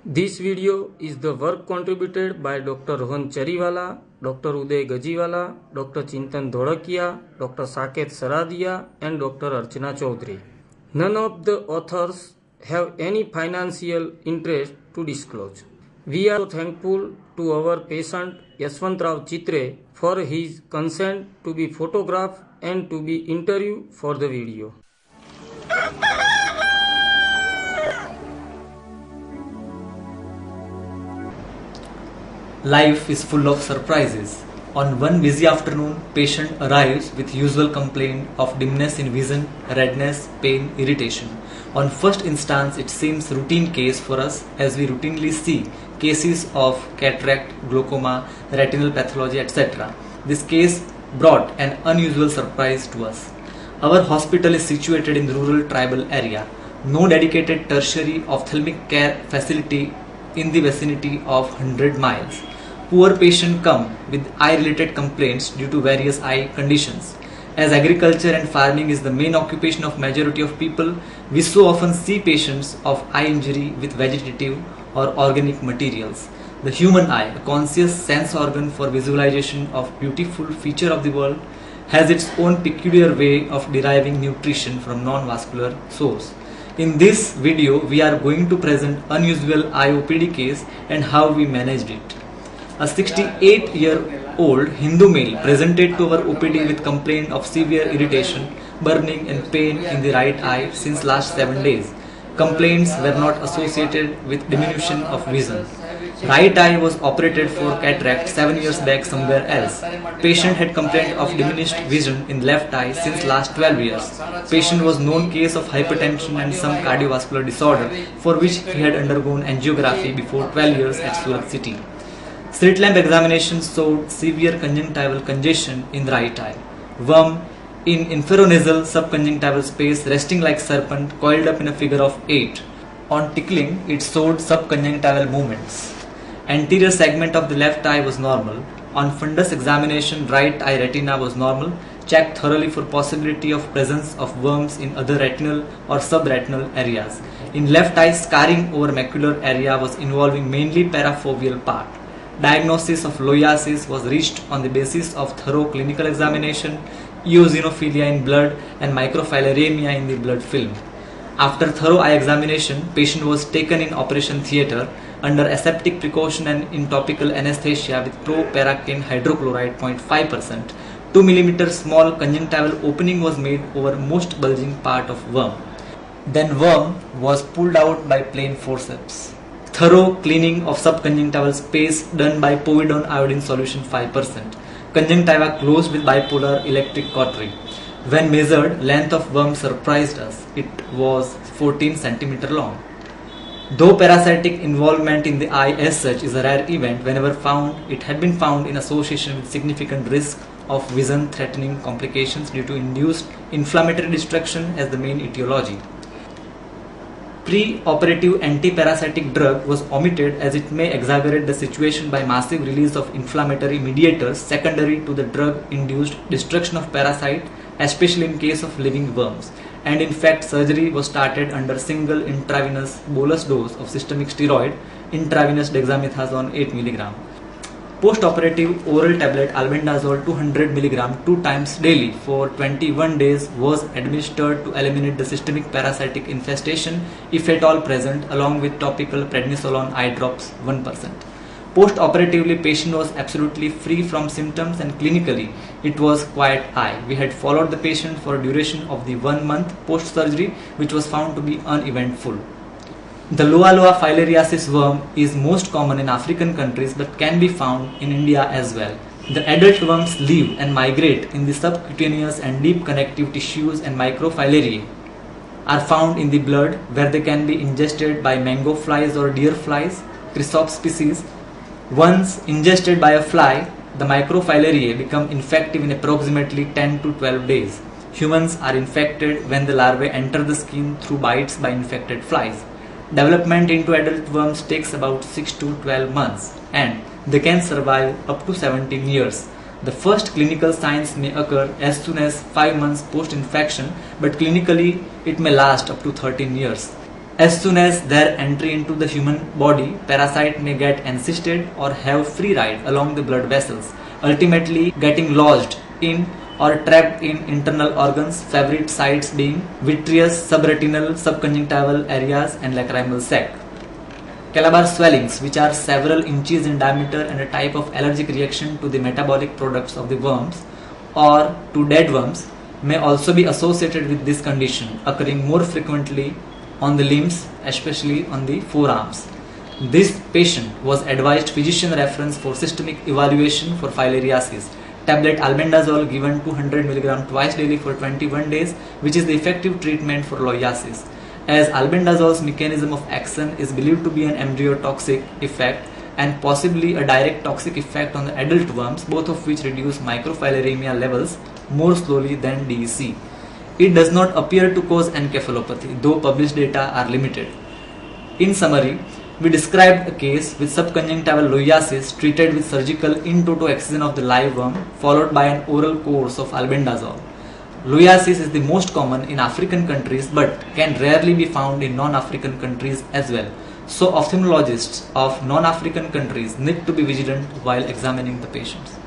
This video is the work contributed by Dr. Rohan Chariwala, Dr. Uday Gajiwala, Dr. Chintan Dhodakia, Dr. Saket Saradia and Dr. Archana Chaudhary. None of the authors have any financial interest to disclose. We are thankful to our patient Yashwant Rao Chitre for his consent to be photographed and to be interviewed for the video. Life is full of surprises. On one busy afternoon, patient arrives with usual complaint of dimness in vision, redness, pain, irritation. On first instance, it seems routine case for us as we routinely see cases of cataract, glaucoma, retinal pathology, etc. This case brought an unusual surprise to us. Our hospital is situated in the rural tribal area. No dedicated tertiary ophthalmic care facility in the vicinity of 100 miles. Poor patients come with eye-related complaints due to various eye conditions. As agriculture and farming is the main occupation of majority of people, we so often see patients of eye injury with vegetative or organic materials. The human eye, a conscious sense organ for visualization of beautiful feature of the world, has its own peculiar way of deriving nutrition from non-vascular source. In this video, we are going to present unusual eye OPD case and how we managed it. A 68-year-old Hindu male presented to our OPD with complaint of severe irritation, burning and pain in the right eye since last 7 days. Complaints were not associated with diminution of vision. Right eye was operated for cataract 7 years back somewhere else. Patient had complaint of diminished vision in left eye since last 12 years. Patient was known case of hypertension and some cardiovascular disorder for which he had undergone angiography before 12 years at Surat city. Slit lamp examination showed severe conjunctival congestion in the right eye. Worm in inferonasal subconjunctival space resting like serpent coiled up in a figure of 8. On tickling, it showed subconjunctival movements. Anterior segment of the left eye was normal. On fundus examination, right eye retina was normal. Checked thoroughly for possibility of presence of worms in other retinal or subretinal areas. In left eye, scarring over macular area was involving mainly parafoveal part. Diagnosis of loiasis was reached on the basis of thorough clinical examination, eosinophilia in blood and microphilaremia in the blood film. After thorough eye examination, patient was taken in operation theatre under aseptic precaution and in topical anesthesia with proparacaine hydrochloride 0.5%. 2 mm small conjunctival opening was made over most bulging part of worm. Then worm was pulled out by plain forceps. Thorough cleaning of subconjunctival space done by povidone iodine solution 5%. Conjunctiva closed with bipolar electric cautery. When measured, length of worm surprised us. It was 14 cm long. Though parasitic involvement in the eye as such is a rare event, whenever found, it had been found in association with significant risk of vision-threatening complications due to induced inflammatory destruction as the main etiology. Pre-operative anti-parasitic drug was omitted as it may exaggerate the situation by massive release of inflammatory mediators secondary to the drug-induced destruction of parasite, especially in case of living worms. And in fact, surgery was started under single intravenous bolus dose of systemic steroid, intravenous dexamethasone 8 mg. Post-operative oral tablet albendazole 200 mg 2 times daily for 21 days was administered to eliminate the systemic parasitic infestation if at all present, along with topical prednisolone eye drops 1%. Post-operatively, patient was absolutely free from symptoms and clinically it was quiet eye. We had followed the patient for a duration of the 1 month post-surgery, which was found to be uneventful. The Loa filariasis worm is most common in African countries but can be found in India as well. The adult worms live and migrate in the subcutaneous and deep connective tissues, and microfilariae are found in the blood where they can be ingested by mango flies or deer flies, Chrysops species. Once ingested by a fly, the microfilariae become infective in approximately 10 to 12 days. Humans are infected when the larvae enter the skin through bites by infected flies. Development into adult worms takes about 6 to 12 months and they can survive up to 17 years. The first clinical signs may occur as soon as 5 months post-infection, but clinically it may last up to 13 years. As soon as their entry into the human body, parasite may get encysted or have free ride along the blood vessels, ultimately getting lodged in or trapped in internal organs, favorite sites being vitreous, subretinal, subconjunctival areas and lacrimal sac. Calabar swellings, which are several inches in diameter and a type of allergic reaction to the metabolic products of the worms or to dead worms, may also be associated with this condition, occurring more frequently on the limbs, especially on the forearms. This patient was advised physician reference for systemic evaluation for filariasis. Tablet albendazole given 200 mg twice daily for 21 days, which is the effective treatment for loiasis. As albendazole's mechanism of action is believed to be an embryotoxic effect and possibly a direct toxic effect on the adult worms, both of which reduce microfilariemia levels more slowly than DEC. It does not appear to cause encephalopathy, though published data are limited. In summary, we described a case with subconjunctival loiasis treated with surgical in toto excision of the live worm followed by an oral course of albendazole. Loiasis is the most common in African countries but can rarely be found in non-African countries as well. So ophthalmologists of non-African countries need to be vigilant while examining the patients.